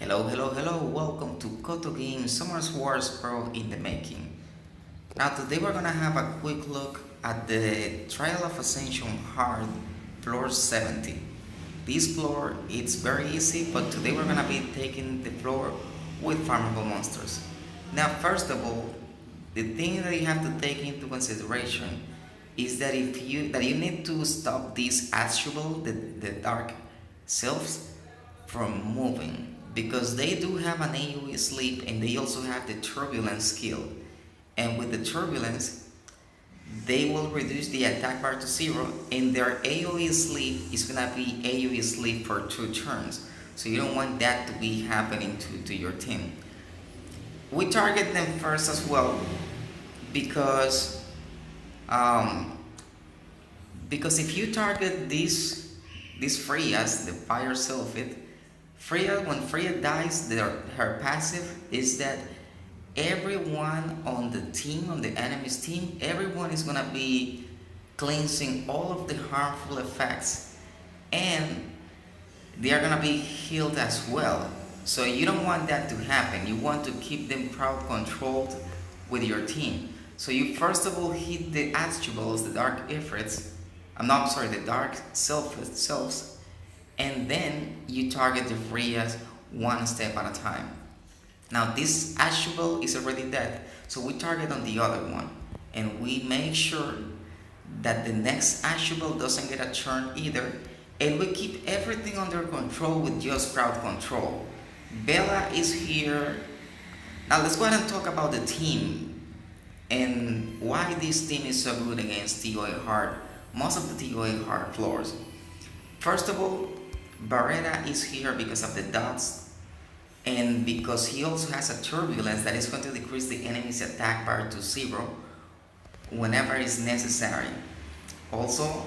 Hello, hello, hello, welcome to Koto Games Summer's Wars Pro in the making. Now today we're gonna have a quick look at the Trial of Ascension Hard Floor 70. This floor it's very easy, but today we're gonna be taking the floor with farmable monsters. Now first of all, the thing that you have to take into consideration is that you need to stop these attributes, the dark sylphs, from moving because they do have an AoE sleep and they also have the turbulence skill. And with the turbulence, they will reduce the attack bar to 0 and their AoE sleep is gonna be AoE sleep for 2 turns. So you don't want that to be happening to your team. We target them first as well because um, because if you target these Freya's, the fire sylphid, when Freya dies, her passive is that everyone on the team, on the enemy's team, everyone is gonna be cleansing all of the harmful effects and they are gonna be healed as well. So you don't want that to happen. You want to keep them crowd controlled with your team. So you first of all hit the attributes, the dark ifrits, the dark selves, and then you target the Freya's one step at a time. Now this attribute is already dead, so we target on the other one, and we make sure that the next attribute doesn't get a turn either, and we keep everything under control with just crowd control. Bella is here. Now let's go ahead and talk about the team and why this team is so good against TOA hard, most of the TOA hard floors. First of all, Barrera is here because of the dots and because he also has a turbulence that is going to decrease the enemy's attack bar to 0 whenever it's necessary. Also,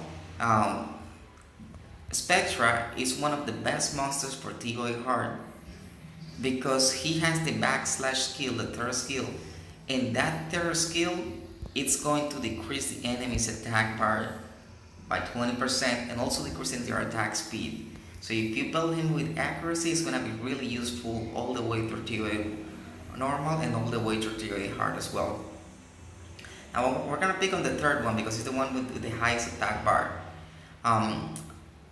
Spectra is one of the best monsters for TOA hard because he has the backslash skill, the third skill, and that third skill it's going to decrease the enemy's attack bar by 20% and also decreasing their attack speed. So if you build him with accuracy, it's going to be really useful all the way through TOA normal and all the way through TOA hard as well. Now we're going to pick on the third one because it's the one with the highest attack bar.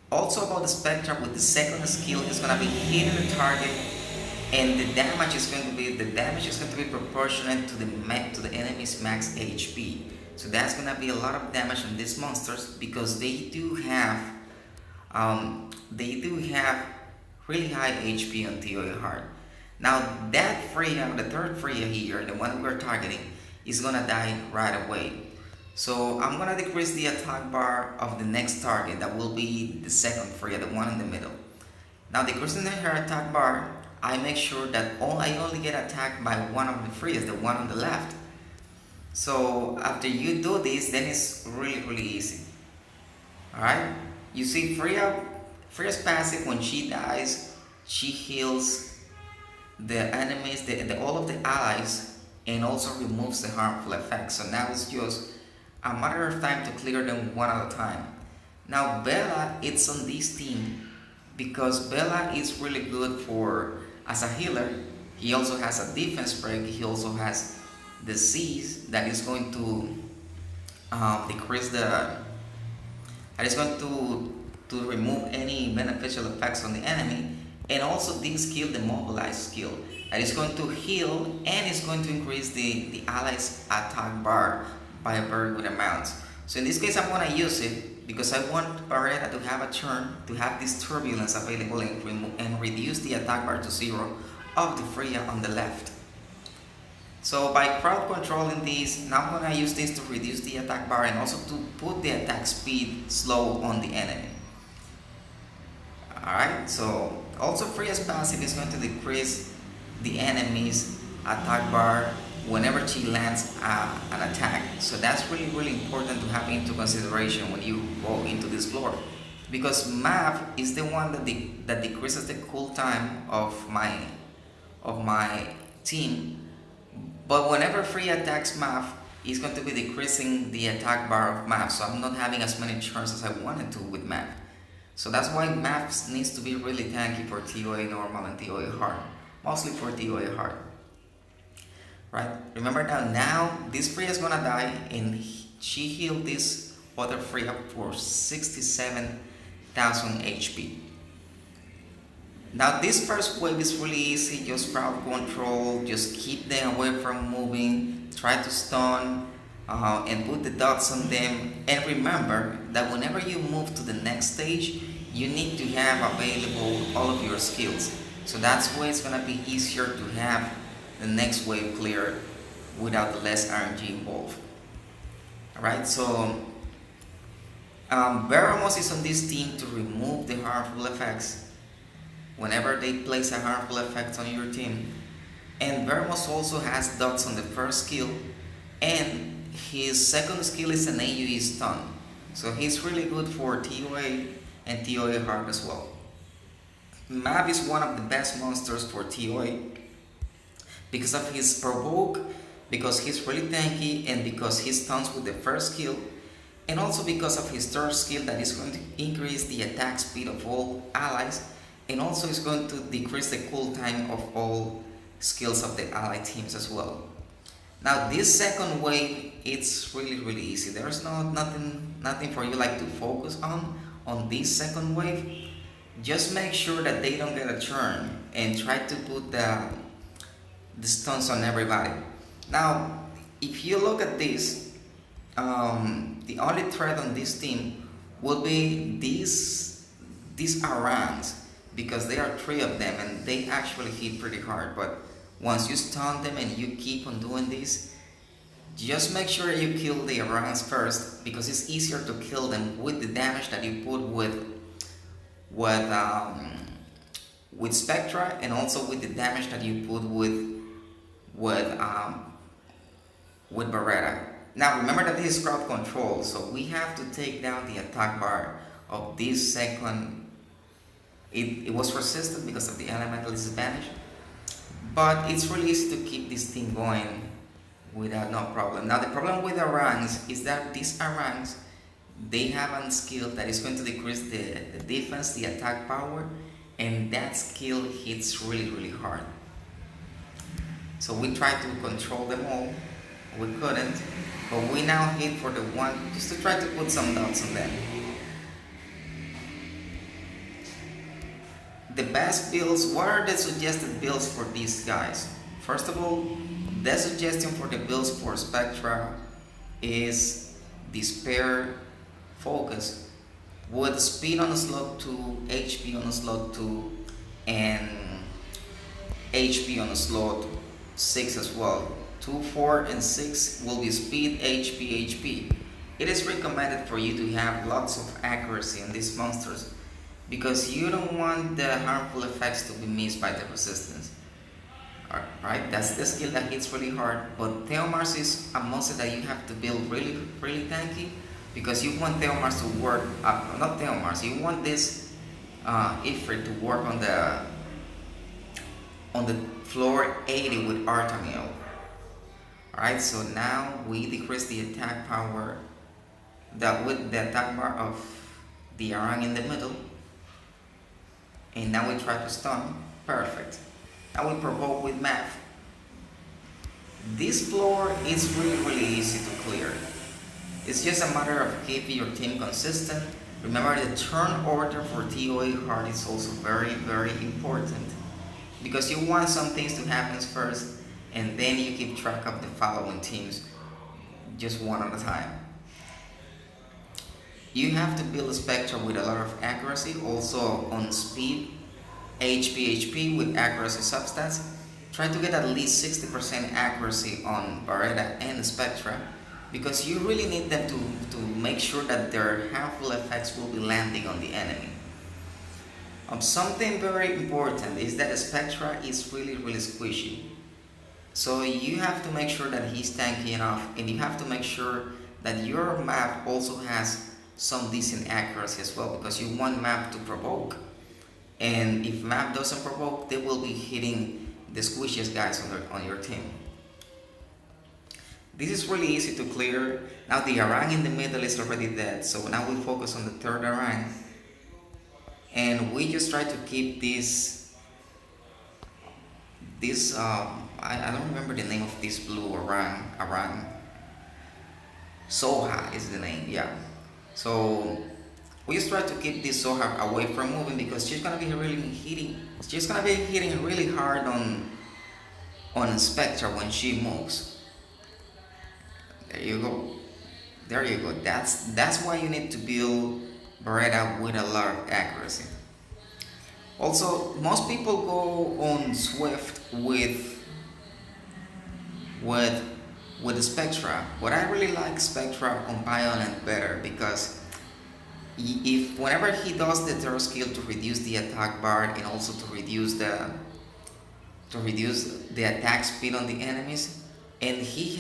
Also about the Spectra, with the second skill, he's going to be hitting the target and the damage is going to be proportionate to the enemy's max HP. So that's going to be a lot of damage on these monsters because they do have really high HP on TOA hard. Now that Freya, the third Freya here, the one we're targeting, is gonna die right away. So I'm gonna decrease the attack bar of the next target. That will be the second Freya, the one in the middle. Now decreasing her attack bar, I make sure that I only get attacked by one of the Freyas, the one on the left. So after you do this, then it's really easy. Alright? You see Freya's passive, when she dies, she heals the enemies, all of the allies, and also removes the harmful effects. So now it's just a matter of time to clear them one at a time. Now Bella, it's on this team because Bella is really good as a healer. He also has a defense break. He also has the C's that is going to decrease that is going to remove any beneficial effects on the enemy, and also this skill, the mobilize skill, that is going to heal and is going to increase the allies attack bar by a very good amount. So in this case I'm going to use it because I want Barrera to have a turn, to have this turbulence available and reduce the attack bar to 0 of the Freya on the left. So by crowd controlling this, now I'm going to use this to reduce the attack bar and also to put the attack speed slow on the enemy. Alright, so also Freya's passive is going to decrease the enemy's attack bar whenever she lands an attack. So that's really important to have into consideration when you go into this floor. Because Mav is the one that decreases the cooltime of my team. But whenever Freya attacks Mav, it's going to be decreasing the attack bar of Mav, so I'm not having as many turns as I wanted to with Mav. So that's why maps needs to be really tanky for TOA normal and TOA hard. Mostly for TOA hard. Right? Remember that now this Freya is gonna die and she healed this other Freya for 67,000 HP. Now this first wave is really easy, just crowd control, just keep them away from moving, try to stun, and put the dots on them. And remember that whenever you move to the next stage, you need to have available all of your skills. So that's why it's gonna be easier to have the next wave clear without the less RNG involved. Alright, so Baramos is on this team to remove the harmful effects whenever they place a harmful effect on your team. And Vermos also has dots on the first skill, and his second skill is an AoE stun. So he's really good for TOA and TOA hard as well. Mav is one of the best monsters for TOA because of his provoke, because he's really tanky, and because he stuns with the first skill, and also because of his third skill that is going to increase the attack speed of all allies, and also is going to decrease the cooltime of all skills of the allied teams as well. Now this second wave, it's really easy. There's nothing for you like to focus on this second wave. Just make sure that they don't get a turn and try to put the stuns on everybody. Now if you look at this, the only threat on this team will be these Arans, because there are 3 of them and they actually hit pretty hard. But once you stun them and you keep on doing this, just make sure you kill the Arans first, because it's easier to kill them with the damage that you put with Spectra, and also with the damage that you put with Beretta. Now remember that this is crowd control, so we have to take down the attack bar of this second. It was resisted because of the elemental disadvantage, but it's really easy to keep this thing going without no problem. Now the problem with Arangs is that these Arangs, they have a skill that is going to decrease the defense, the attack power, and that skill hits really hard. So we tried to control them all, we couldn't, but we now hit for the one just to try to put some dots on them. The best builds, what are the suggested builds for these guys? First of all, the suggestion for the builds for Spectra is Despair Focus with speed on slot 2, HP on slot 2, and HP on slot 6 as well. 2, 4, and 6 will be speed, HP. It is recommended for you to have lots of accuracy on these monsters, because you don't want the harmful effects to be missed by the resistance. Alright, that's the skill that hits really hard, but Theomars is a monster that you have to build really tanky, because you want Theomars to work, not Theomars, you want this Ifrit to work on the floor 80 with Artangel. Alright, so now we decrease the attack power with the attack bar of the Arang in the middle. And now we try to stun. Perfect. Now we provoke with math. This floor is really easy to clear. It's just a matter of keeping your team consistent. Remember, the turn order for TOA hard is also very important, because you want some things to happen first, and then you keep track of the following teams just one at a time. You have to build a Spectra with a lot of accuracy, also on speed, HP with accuracy substats. Try to get at least 60% accuracy on Beretta and Spectra, because you really need them to make sure that their harmful effects will be landing on the enemy. Something very important is that Spectra is really squishy. So you have to make sure that he's tanky enough, and you have to make sure that your map also has some decent accuracy as well, because you want map to provoke, and if map doesn't provoke, they will be hitting the squishiest guys on your team. This is really easy to clear. Now the Arang in the middle is already dead, so now we focus on the third Arang. and we just try to keep this I don't remember the name of this blue Aran Soha is the name, yeah. So we just try to keep this Soha away from moving because she's gonna be hitting really hard on Spectra when she moves. There you go. There you go. That's why you need to build Beretta with a lot of accuracy. Also, most people go on Swift with with the Spectra, but I really like Spectra on Violent better because if whenever he does the third skill to reduce the attack bar and also to reduce the attack speed on the enemies, and he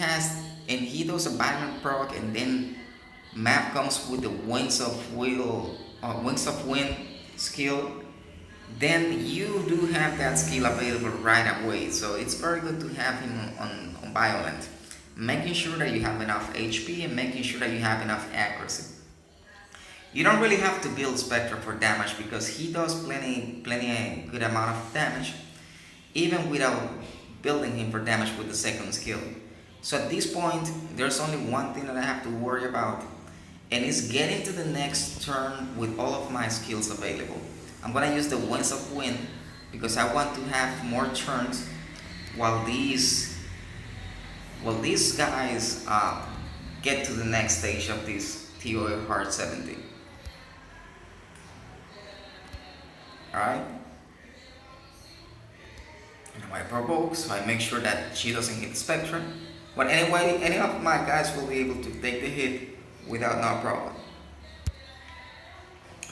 does a violent proc, and then map comes with the wings of wind skill, then you do have that skill available right away. So it's very good to have him on violent, making sure that you have enough HP and making sure that you have enough accuracy. You don't really have to build Spectre for damage because he does plenty a good amount of damage even without building him for damage with the second skill. So at this point there's only one thing that I have to worry about, and it's getting to the next turn with all of my skills available. I'm gonna use the Winds of Wind because I want to have more turns while these guys get to the next stage of this TOA Hard 70. Alright? Now I provoke, so I make sure that she doesn't hit Spectre. But anyway, any of my guys will be able to take the hit without no problem.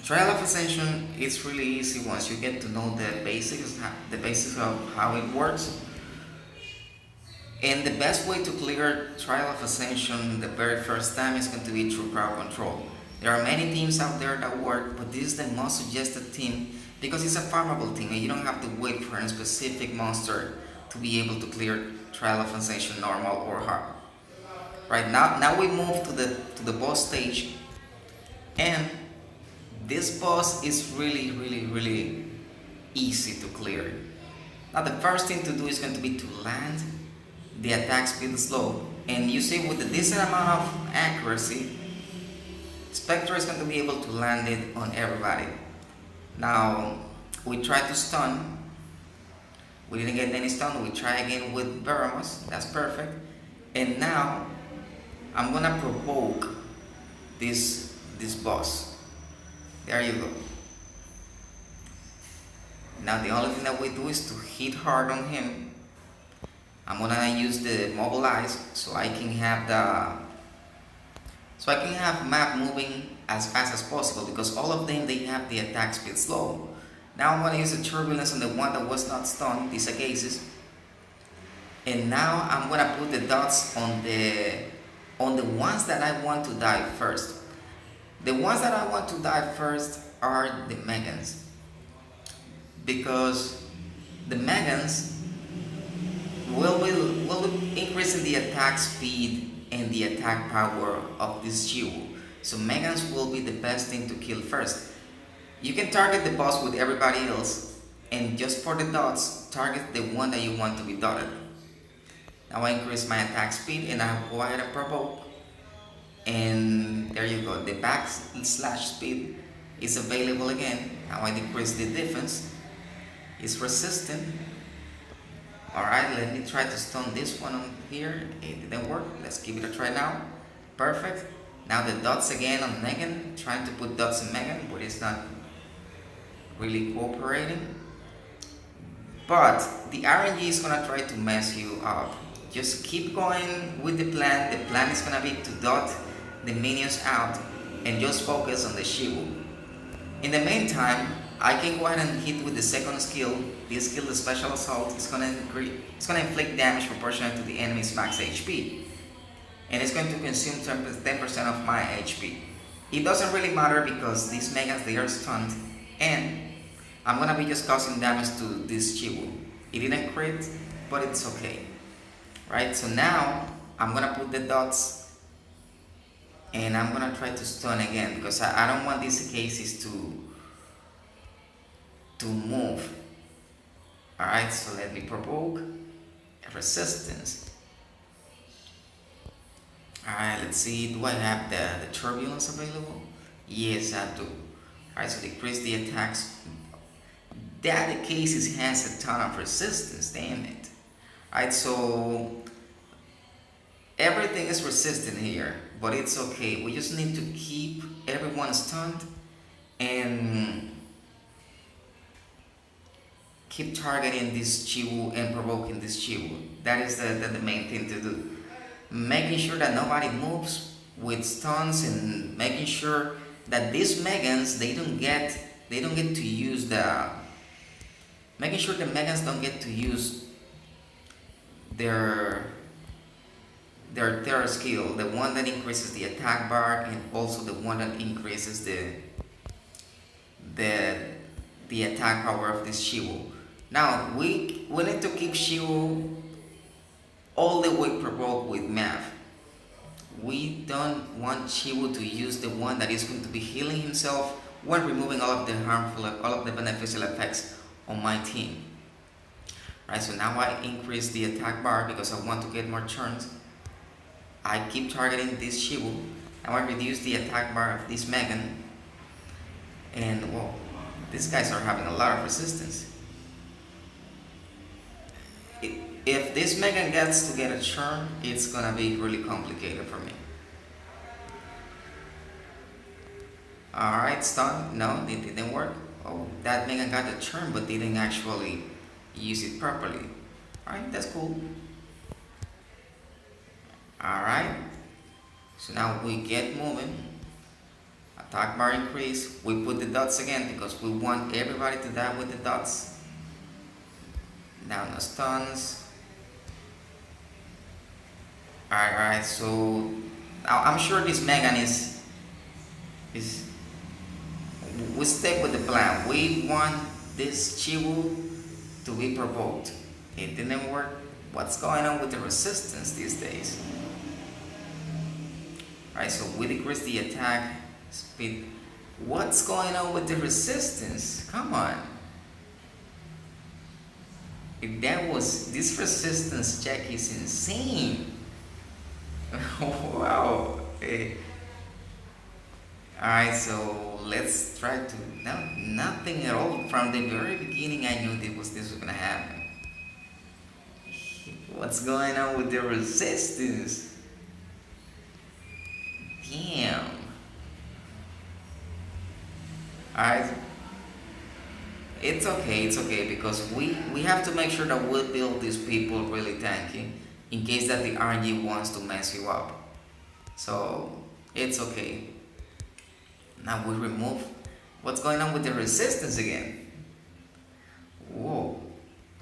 Trial of Ascension is really easy once you get to know the basics of how it works. And the best way to clear Trial of Ascension the very first time is going to be through crowd control. There are many teams out there that work, but this is the most suggested team because it's a farmable team and you don't have to wait for a specific monster to be able to clear Trial of Ascension normal or hard. Right now we move to the boss stage, and this boss is really easy to clear. Now the first thing to do is going to be to land the attack speed slow, and you see with a decent amount of accuracy, Spectre is going to be able to land it on everybody. Now we try to stun, we didn't get any stun, we try again with Veramus, that's perfect. And now I'm gonna provoke this boss. There you go. Now the only thing that we do is to hit hard on him. I'm gonna use the mobilize so I can have map moving as fast as possible because all of them they have the attack speed slow. Now I'm gonna use the turbulence on the one that was not stunned, these cases. And now I'm gonna put the dots on the ones that I want to die first. The ones that I want to die first are the Megans, because the Megans will be increasing the attack speed and the attack power of this Chwiu. So Megans will be the best thing to kill first. You can target the boss with everybody else, and just for the dots, target the one that you want to be dotted. Now I increase my attack speed and I go ahead and provoke. And there you go, the backslash speed is available again. Now I decrease the defense. It's resistant. Alright, let me try to stun this one on here. It didn't work. Let's give it a try now. Perfect. Now the dots again on Megan. Trying to put dots in Megan, but it's not really cooperating. But the RNG is gonna try to mess you up. Just keep going with the plan. The plan is gonna be to dot the minions out and just focus on the Chwiu. In the meantime, I can go ahead and hit with the second skill. This skill, the Special Assault, is gonna inflict damage proportional to the enemy's max HP, and it's going to consume 10% of my HP. It doesn't really matter because these Megas, they are stunned, and I'm gonna be just causing damage to this Chwiu. It didn't crit, but it's okay. Right, so now I'm gonna put the dots and I'm gonna try to stun again because I don't want these cases to move. Alright, so let me provoke a resistance. Alright, let's see, do I have the turbulence available? Yes, I do. Alright, so decrease the attacks. That the case has a ton of resistance, damn it. Alright, so everything is resistant here, but it's okay. We just need to keep everyone stunned and keep targeting this Chwiu and provoking this Chwiu. That is the main thing to do. Making sure that nobody moves with stuns and making sure that these Megans they don't get to use the making sure the Megans don't get to use their skill, the one that increases the attack bar and also the one that increases the attack power of this Chwiu. Now we need to keep Chwiu all the way provoked with math. We don't want Chwiu to use the one that is going to be healing himself while removing all of the beneficial effects on my team. Right, so now I increase the attack bar because I want to get more turns. I keep targeting this Chwiu. Now I reduce the attack bar of this Megan. And well, these guys are having a lot of resistance. If this Megan gets to get a turn, it's gonna be really complicated for me. Alright, stun. No, it didn't work. Oh, that Megan got the turn but didn't actually use it properly. Alright, that's cool. Alright, so now we get moving. Attack bar increase. We put the dots again because we want everybody to die with the dots. Now no stuns. Alright, so now I'm sure this Megan is we stick with the plan. We want this Chwiu to be provoked. It didn't work. What's going on with the resistance these days? Alright, so we decrease the attack speed. What's going on with the resistance? Come on. If that was, this resistance check is insane. Wow. Hey. Alright, so let's try to, no, nothing at all. From the very beginning I knew this was gonna happen. What's going on with the resistance? Damn. Alright. It's okay because we have to make sure that we build these people really tanky in case that the RNG wants to mess you up. So it's okay. Now we remove what's going on with the resistance again. Whoa.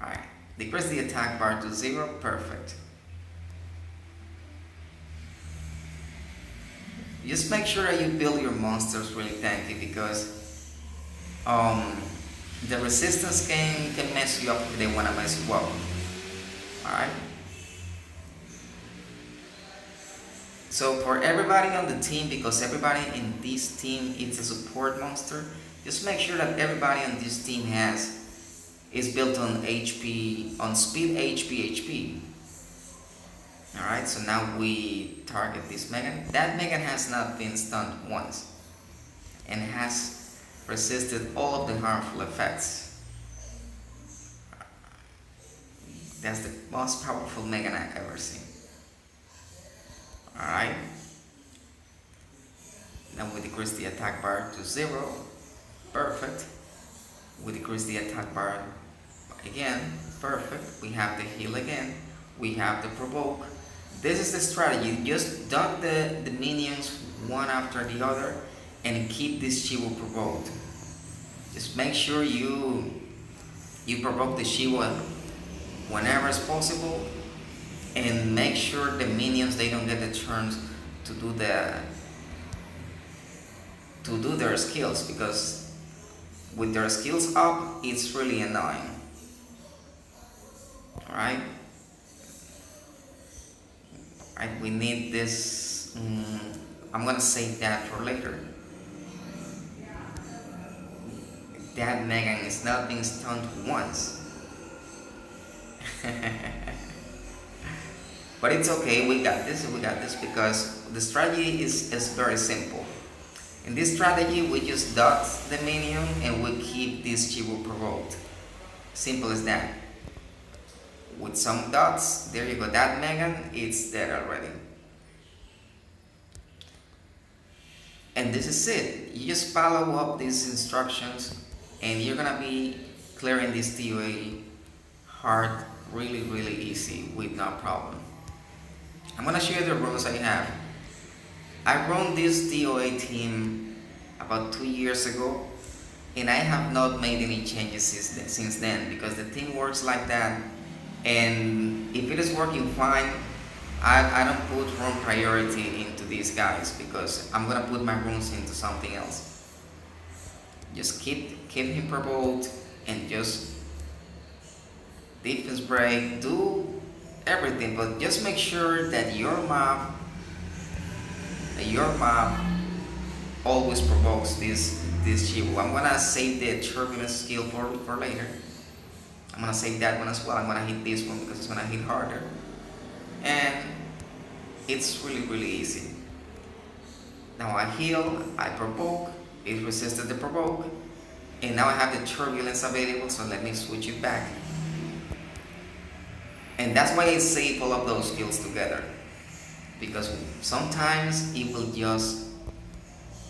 Alright. Decrease the attack bar to 0. Perfect. Just make sure that you build your monsters really tanky because the resistance can mess you up if they want to mess you up. Alright. So for everybody on the team, because everybody in this team is a support monster, just make sure that everybody on this team is built on HP, on speed, HP. Alright, so now we target this Megan. That Megan has not been stunned once and has resisted all of the harmful effects. That's the most powerful Megan I've ever seen. Alright. Now we decrease the attack bar to 0. Perfect. We decrease the attack bar again. Perfect. We have the heal again. We have the provoke. This is the strategy. Just duck the minions one after the other and keep this Chwiu provoked. Just make sure you provoke the Chwiu whenever it's possible, and make sure the minions they don't get the turns to do their skills, because with their skills up it's really annoying. Alright, we need this. I'm gonna save that for later. that Megan is not being stunned once. But it's okay, we got this because the strategy is very simple. In this strategy, we just dot the minion and we keep this Chiwu provoked. Simple as that. With some dots, there you go, that Megan, it's dead already. And this is it. You just follow up these instructions and you're gonna be clearing this TOA hard really easy with no problem. I'm gonna show you the rules I have. I run this TOA team about 2 years ago and I have not made any changes since then because the team works like that, and if it is working fine, I don't put rune priority into these guys because I'm gonna put my runes into something else. Just keep him provoked and just defense break, do everything, but just make sure that your mob always provokes this Chiwu. I'm gonna save the turbulence skill for later. I'm gonna save that one as well. I'm gonna hit this one because it's gonna hit harder. And it's really easy. Now I heal, I provoke, it resisted the provoke, and now I have the turbulence available, so let me switch it back. And that's why I save all of those skills together, because sometimes it will just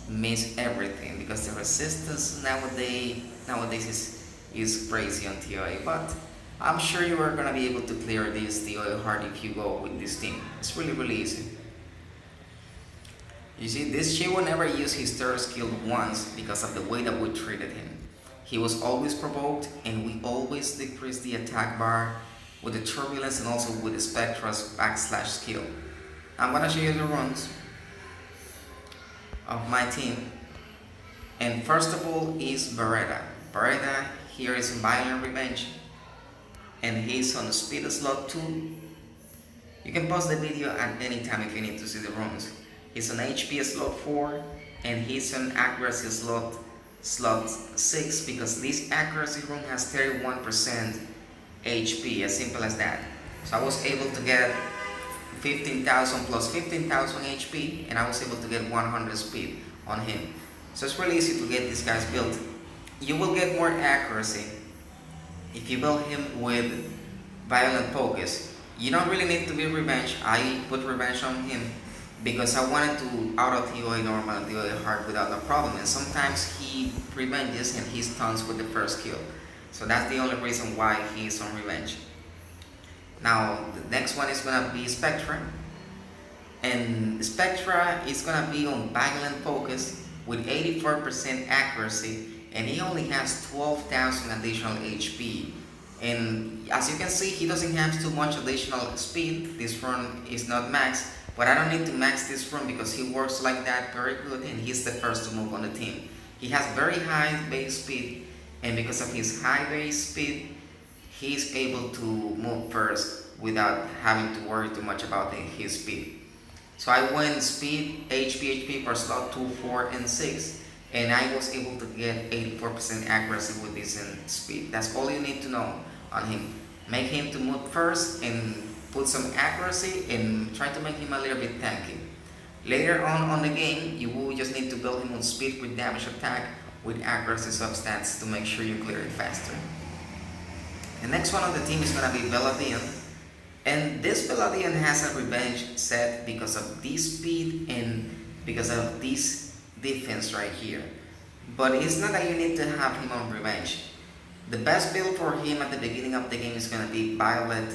miss everything because the resistance nowadays is crazy on TOA, but I'm sure you are gonna be able to clear this TOA hard if you go with this team. It's really easy. You see, this Chwiu never used his third skill once because of the way that we treated him. He was always provoked and we always decreased the attack bar with the turbulence and also with the Spectra's backslash skill. I'm gonna show you the runes of my team. And first of all is Beretta. Beretta here is in Violent Revenge and he's on speed slot 2. You can pause the video at any time if you need to see the runes. He's on HP slot 4 and he's on accuracy slot 6 because this accuracy rune has 31% HP, as simple as that. So I was able to get 15,000 plus 15,000 HP and I was able to get 100 speed on him. So it's really easy to get these guys built. You will get more accuracy if you build him with Violent Focus. You don't really need to be Revenge. I put Revenge on him because I wanted to auto TOA normal and TOA hard without a problem, and sometimes he revenges and he stuns with the first kill. So that's the only reason why he is on Revenge. Now the next one is gonna be Spectra, and Spectra is gonna be on Violent Focus with 84% accuracy, and he only has 12,000 additional HP. And as you can see, he doesn't have too much additional speed. This run is not max, but I don't need to max this run because he works like that very good and he's the first to move on the team. He has very high base speed, and because of his high base speed, he's able to move first without having to worry too much about his speed. So I went speed, HP per slot 2, 4, and 6, and I was able to get 84% accuracy with this speed. That's all you need to know on him. Make him to move first and put some accuracy and try to make him a little bit tanky. Later on the game, you will just need to build him on speed with damage attack with accuracy substats to make sure you clear it faster. The next one on the team is going to be Veladian. And this Veladian has a revenge set because of this speed and because of this defense right here. But it's not that you need to have him on revenge. The best build for him at the beginning of the game is going to be Violent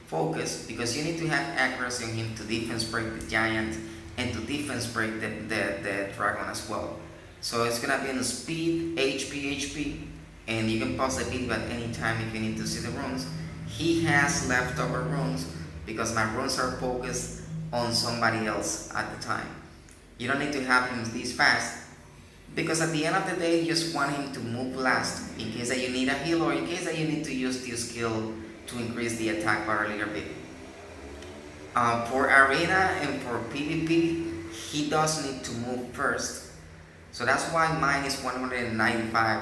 Focus, because you need to have accuracy on him to defense break the giant and to defense break the dragon as well. So it's going to be on speed, HP, and you can pause the video at any time if you need to see the runes. He has leftover runes because my runes are focused on somebody else at the time. You don't need to have him this fast because at the end of the day you just want him to move last in case that you need a heal or in case that you need to use this skill to increase the attack bar a little bit. For arena and for PvP, he does need to move first. So that's why mine is 195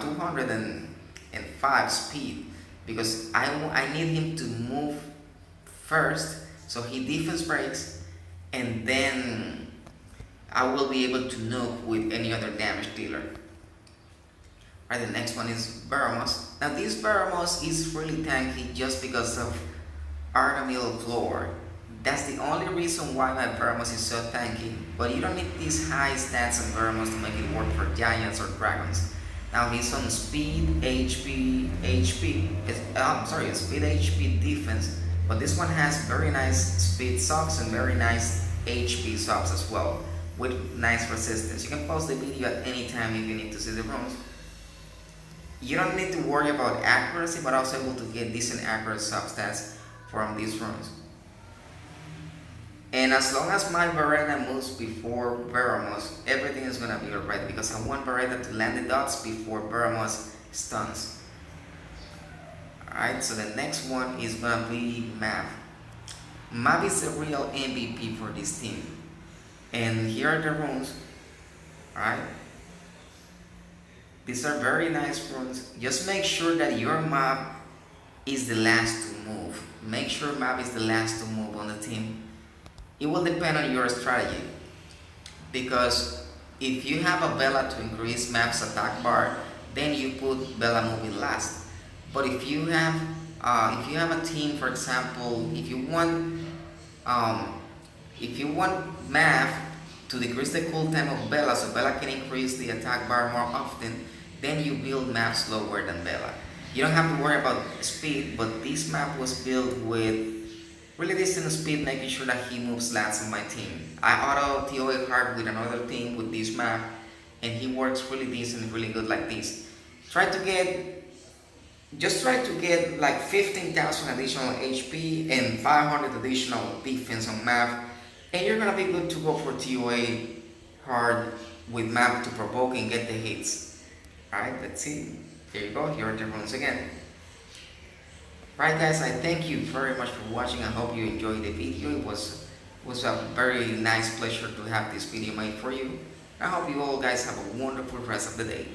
205 speed, because I need him to move first, so he defense breaks, and then I will be able to nuke with any other damage dealer. Right, the next one is Baramos. Now this Baramos is really tanky just because of Artemil Floor. That's the only reason why my Baramos is so tanky, but you don't need these high stats on Baramos to make it work for giants or dragons. Now he's on speed, speed, HP defense, but this one has very nice speed socks and very nice HP socks as well, with nice resistance. You can pause the video at any time if you need to see the runes. You don't need to worry about accuracy, but also able to get decent accurate stats from these runes. And as long as my Beretta moves before Baramos, everything is gonna be alright, because I want Beretta to land the dots before Baramos stuns. Alright, so the next one is gonna be Mav. Mav is the real MVP for this team. And here are the runes. Alright. These are very nice runes. Just make sure that your Mav is the last to move. Make sure Mav is the last to move on the team. It will depend on your strategy, because if you have a Bella to increase Mav's attack bar, then you put Bella moving last. But if you have a team, for example, if you want Mav to decrease the cooltime of Bella so Bella can increase the attack bar more often, then you build Mav slower than Bella. You don't have to worry about speed, but this map was built with really decent speed, making sure that he moves last on my team. I auto TOA hard with another team with this map, and he works really decent, really good like this. Try to get like 15,000 additional HP and 500 additional defense on map, and you're gonna be good to go for TOA hard with map to provoke and get the hits. Alright, let's see. Here you go, here are the runes again. Right guys, I thank you very much for watching. I hope you enjoyed the video. It was a very nice pleasure to have this video made for you. I hope you all guys have a wonderful rest of the day.